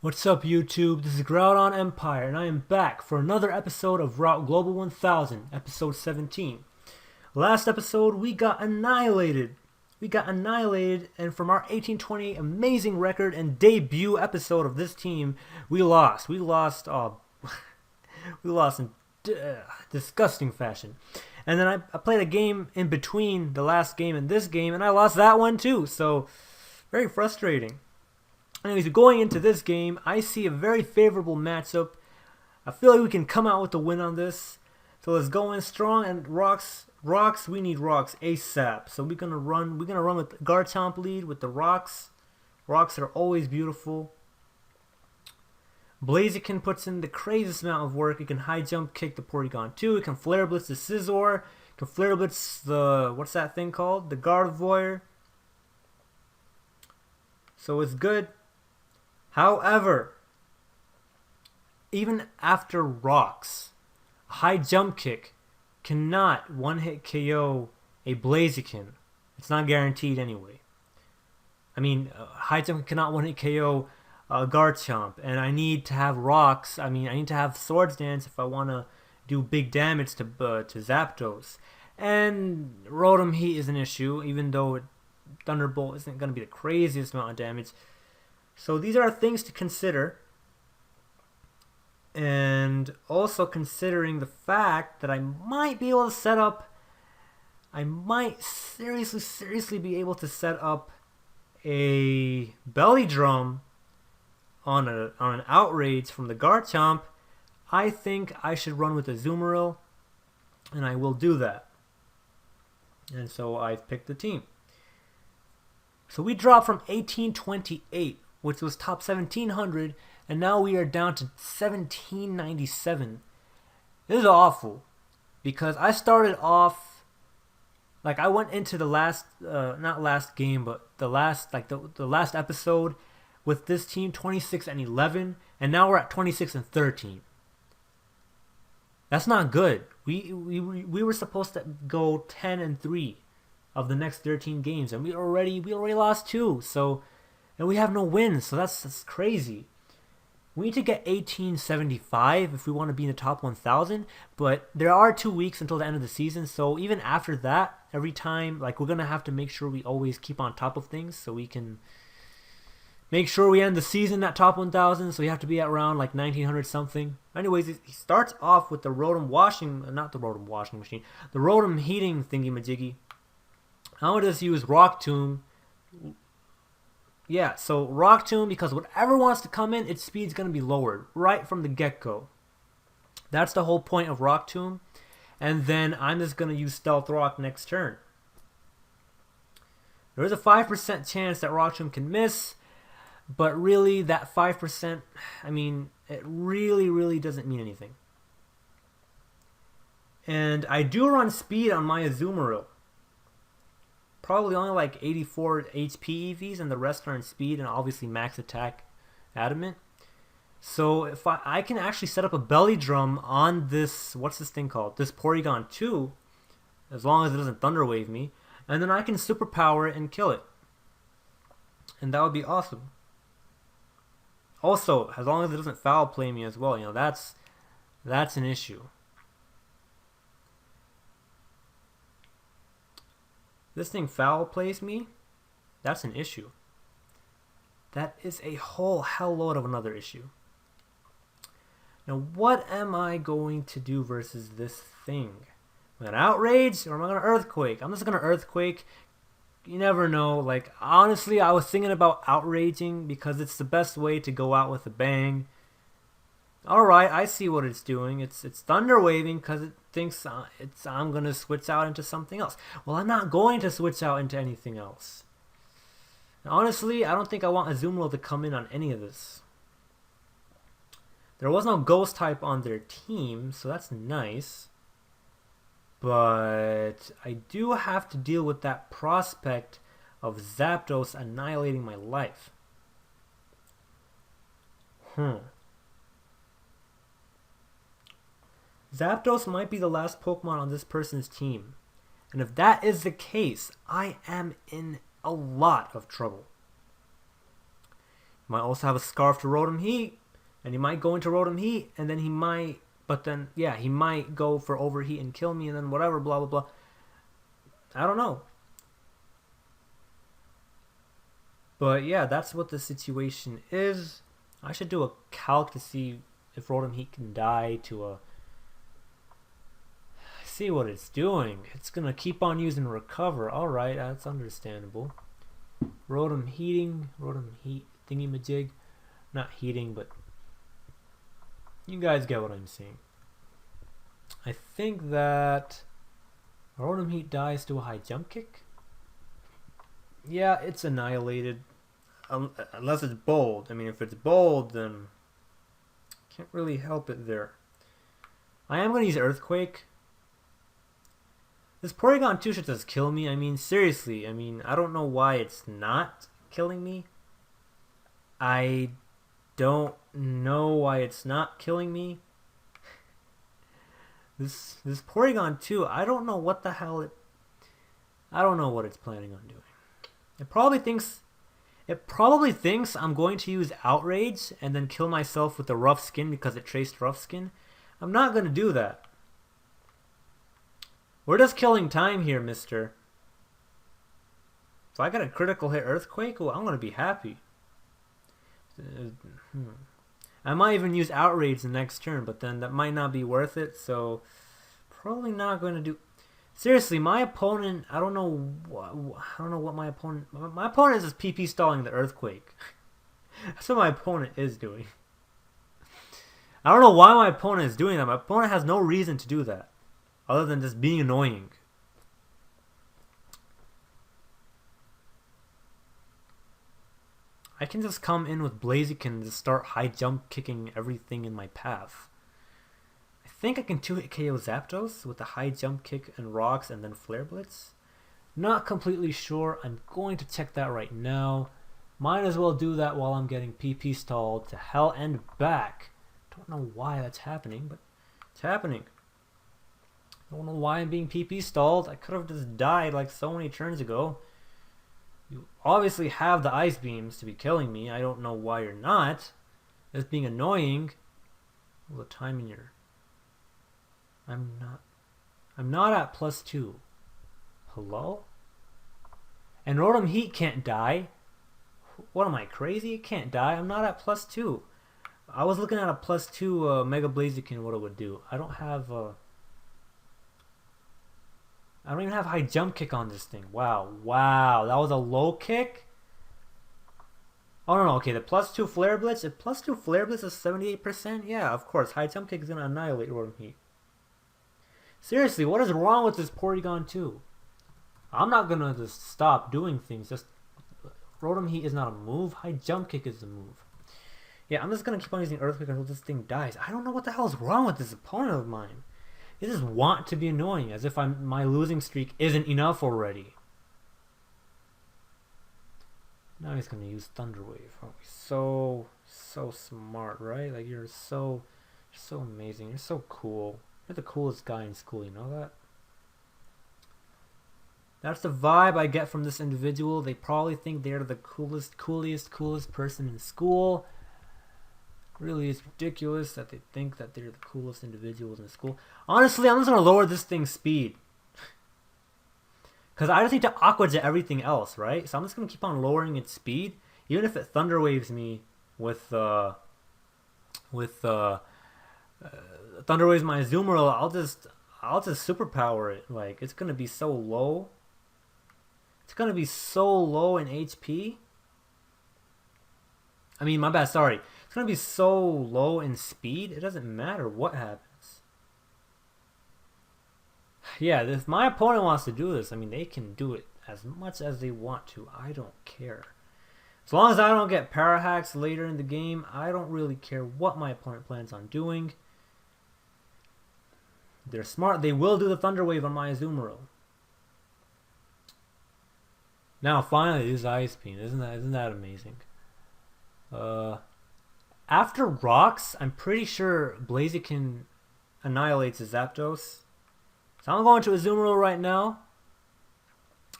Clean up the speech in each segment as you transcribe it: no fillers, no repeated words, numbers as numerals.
What's up, YouTube? This is GroudonEmpire, and I am back for another episode of Route Global 1000, episode 17. Last episode, we got annihilated. And from our 1820 amazing record and debut episode of this team, we lost. We lost in disgusting fashion. And then I played a game in between the last game and this game, and I lost that one too. So, very frustrating. Anyways, going into this game, I see a very favorable matchup. I feel like we can come out with a win on this. So let's go in strong, and rocks, we need rocks ASAP. So we're gonna run with Garchomp lead with the rocks. Rocks are always beautiful. Blaziken puts in the craziest amount of work. It can high jump kick the Porygon 2. It can flare blitz the Scizor. It can flare blitz the, what's that thing called? The Gardevoir. So it's good. However, even after rocks, a high jump kick cannot one-hit KO a Blaziken. It's not guaranteed anyway. I mean, high jump cannot one-hit KO a Garchomp, and I need to have rocks. I need to have Swords Dance if I want to do big damage to Zapdos. And rotom-h is an issue, even though Thunderbolt isn't going to be the craziest amount of damage. So these are things to consider, and also considering the fact that I might be able to set up, I might seriously be able to set up a belly drum on an outrage from the Garchomp. I think I should run with the Azumarill, and I will do that. And so I've picked the team. So we dropped from 1828, which was top 1700, and now we are down to 1797. This is awful, because I started off, like, I went into the last, not last game, but the last, like the last episode with this team 26 and 11, and now we're at 26 and 13. That's not good. We were supposed to go 10 and 3 of the next 13 games, and we already lost 2. So. And we have no wins, so that's crazy. We need to get 1875 if we want to be in the top 1,000. But there are 2 weeks until the end of the season, so even after that, every time, like, we're gonna have to make sure we always keep on top of things, so we can make sure we end the season at top 1,000. So we have to be at around like 1900 something. Anyways, he starts off with the rotom heating thingy majiggy. I'm gonna just use Rock Tomb. Yeah, so Rock Tomb, because whatever wants to come in, its speed's going to be lowered right from the get-go. That's the whole point of Rock Tomb. And then I'm just going to use Stealth Rock next turn. There is a 5% chance that Rock Tomb can miss, but really that 5%, it really doesn't mean anything. And I do run speed on my Azumarill. Probably only like 84 HP EVs, and the rest are in speed and obviously max attack adamant. So if I can actually set up a belly drum on this, what's this thing called? This Porygon 2, as long as it doesn't Thunder Wave me, and then I can superpower it and kill it. And that would be awesome. Also, as long as it doesn't foul play me as well, that's an issue. This thing foul plays me, that's an issue. That is a whole hell load of another issue. Now, what am I going to do versus this thing? Am I going to Outrage, or am I going to Earthquake? I'm just going to Earthquake. You never know. Like, honestly, I was thinking about Outraging because it's the best way to go out with a bang. Alright, I see what it's doing. It's Thunder Waving because it thinks I'm going to switch out into something else. Well, I'm not going to switch out into anything else. And honestly, I don't think I want Azumarill to come in on any of this. There was no Ghost type on their team, so that's nice. But I do have to deal with that prospect of Zapdos annihilating my life. Zapdos might be the last Pokemon on this person's team. And if that is the case, I am in a lot of trouble. Might also have a scarf to rotom-h, and he might go into rotom-h, and then he might, but then, yeah, he might go for overheat and kill me, and then whatever, blah, blah, blah. I don't know. But yeah, that's what the situation is. I should do a calc to see if rotom-h can die to a... See what it's doing. It's gonna keep on using recover. Alright, that's understandable. Rotom-h thingy-majig. Not heating, but you guys get what I'm saying. I think that rotom-h dies to a high jump kick. Yeah, it's annihilated. Unless it's bold. I mean, if it's bold, then can't really help it there. I am going to use Earthquake. This Porygon 2 should just kill me. I mean, seriously. I mean, I don't know why it's not killing me. I don't know why it's not killing me. This Porygon 2, I don't know what the hell it... I don't know what it's planning on doing. It probably thinks I'm going to use Outrage and then kill myself with the Rough Skin because it traced Rough Skin. I'm not going to do that. We're just killing time here, mister. If I got a critical hit Earthquake, well, I'm going to be happy. I might even use Outrage the next turn, but then that might not be worth it, so probably not going to do... Seriously, my opponent, I don't know what my opponent... My opponent is just PP stalling the Earthquake. That's what my opponent is doing. I don't know why my opponent is doing that. My opponent has no reason to do that, other than just being annoying. I can just come in with Blaziken and just start high jump kicking everything in my path. I think I can 2-hit KO Zapdos with the high jump kick and rocks and then Flare Blitz. Not completely sure. I'm going to check that right now. Might as well do that while I'm getting PP stalled to hell and back. Don't know why that's happening, but it's happening. Don't know why I'm being PP stalled. I could have just died like so many turns ago. You obviously have the Ice Beams to be killing me. I don't know why you're not. It's being annoying. All the time in your... I'm not at +2. Hello? And rotom-h can't die. What am I, crazy? It can't die. I'm not at +2. I was looking at a +2 Mega Blaziken, what it would do. I don't have I don't even have high jump kick on this thing. Wow. Wow. That was a low kick? Oh, no. Okay, the +2 Flare Blitz. If +2 Flare Blitz is 78%, yeah, of course. High jump kick is going to annihilate rotom-h. Seriously, what is wrong with this Porygon 2? I'm not going to just stop doing things. Just rotom-h is not a move. High jump kick is the move. Yeah, I'm just going to keep on using Earthquake until this thing dies. I don't know what the hell is wrong with this opponent of mine. They just want to be annoying, as if my losing streak isn't enough already. Now he's going to use Thunder Wave. Oh, so smart, right? Like, you're so amazing. You're so cool. You're the coolest guy in school, you know that? That's the vibe I get from this individual. They probably think they're the coolest person in school. Really, it's ridiculous that they think that they're the coolest individuals in school. Honestly, I'm just going to lower this thing's speed. Because I just need to Aqua Jet everything else, right? So I'm just going to keep on lowering its speed. Even if it Thunder Waves me with Thunder Waves my Azumarill, I'll just superpower it. Like, it's going to be so low. It's going to be so low in HP. I mean, my bad, sorry. It's going to be so low in speed, it doesn't matter what happens. Yeah, if my opponent wants to do this, I mean, they can do it as much as they want to. I don't care. As long as I don't get Para Hacks later in the game, I don't really care what my opponent plans on doing. They're smart. They will do the Thunder Wave on my Azumarill. Now, finally, this Ice Beam. Isn't that amazing? After Rocks, I'm pretty sure Blaziken annihilates a Zapdos. So I'm going to Azumarill right now.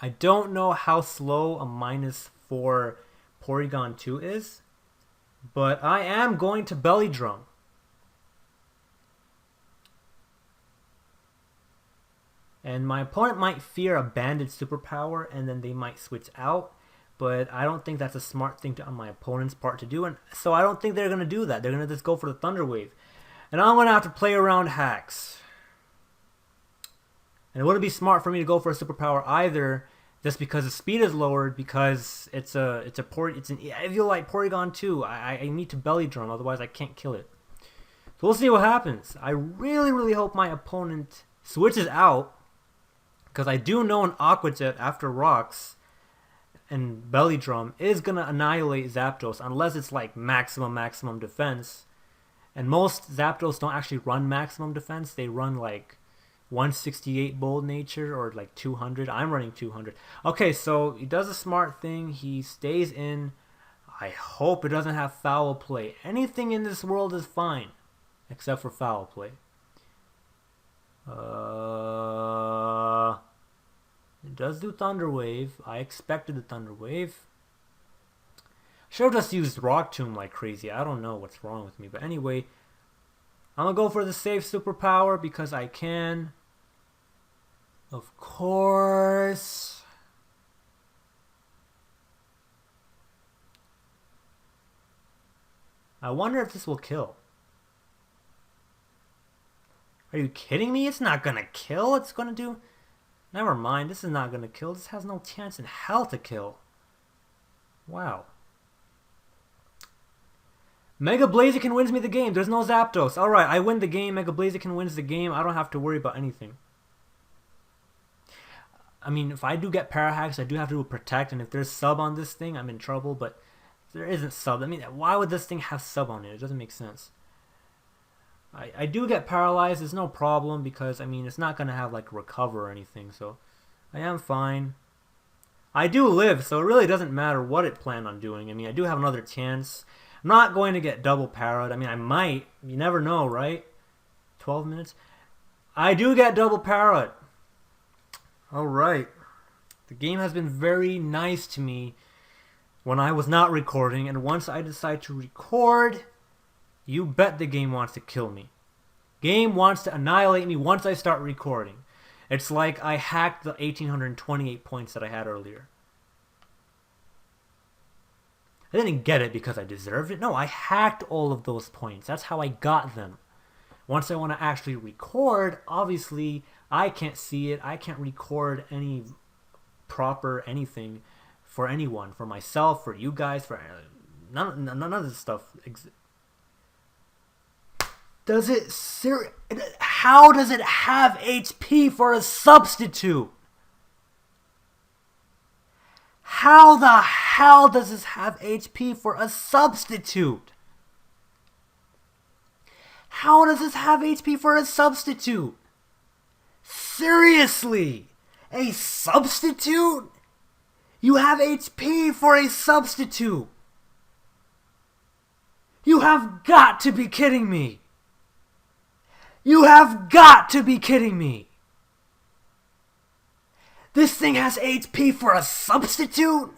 I don't know how slow a -4 Porygon 2 is. But I am going to belly drum. And my opponent might fear a banded superpower, and then they might switch out. But I don't think that's a smart thing on my opponent's part to do. And so I don't think they're going to do that. They're going to just go for the Thunder Wave. And I'm going to have to play around hacks. And it wouldn't be smart for me to go for a superpower either, just because the speed is lowered, because it's an Eviolite Porygon 2. I need to belly drum, otherwise I can't kill it. So we'll see what happens. I really, really hope my opponent switches out, because I do know an Aqua Jet after Rocks and belly drum is going to annihilate Zapdos, unless it's like maximum defense. And most Zapdos don't actually run maximum defense. They run like 168 bold nature or like 200. I'm running 200. Okay, so he does a smart thing. He stays in. I hope it doesn't have foul play. Anything in this world is fine except for foul play. It does do Thunder Wave. I expected the Thunder Wave. Should have just used Rock Tomb like crazy. I don't know what's wrong with me. But anyway, I'm going to go for the safe superpower because I can. Of course. I wonder if this will kill. Are you kidding me? It's not going to kill. It's going to do... Never mind. This is not going to kill. This has no chance in hell to kill. Wow. Mega Blaziken wins me the game. There's no Zapdos. Alright, I win the game. Mega Blaziken wins the game. I don't have to worry about anything. I mean, if I do get Parahacks, I do have to do a Protect. And if there's sub on this thing, I'm in trouble. But there isn't sub. I mean, why would this thing have sub on it? It doesn't make sense. I do get paralyzed. There's no problem because, I mean, it's not going to have, like, recover or anything. So, I am fine. I do live, so it really doesn't matter what it planned on doing. I mean, I do have another chance. I'm not going to get double parried. I mean, I might. You never know, right? 12 minutes. I do get double parried. Alright. The game has been very nice to me when I was not recording. And once I decide to record... You bet the game wants to kill me. Game wants to annihilate me once I start recording. It's like I hacked the 1,828 points that I had earlier. I didn't get it because I deserved it. No, I hacked all of those points. That's how I got them. Once I want to actually record, obviously, I can't see it. I can't record any proper anything for anyone. For myself, for you guys, for none of this stuff exists. How does it have HP for a substitute? How the hell does this have HP for a substitute? How does this have HP for a substitute? Seriously? A substitute? You have HP for a substitute? You have got to be kidding me. You have got to be kidding me. This thing has HP for a substitute?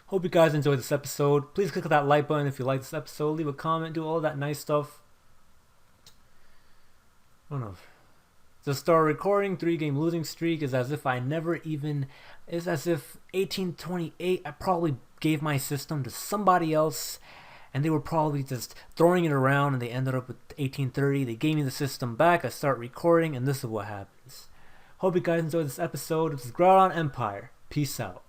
Hope you guys enjoyed this episode. Please click that like button if you like this episode. Leave a comment. Do all that nice stuff. I don't know. To start recording, 3-game losing streak is as if I never even... It's as if 1828, I probably gave my system to somebody else. And they were probably just throwing it around and they ended up with 1830. They gave me the system back. I start recording and this is what happens. Hope you guys enjoyed this episode. This is GroudonEmpire. Peace out.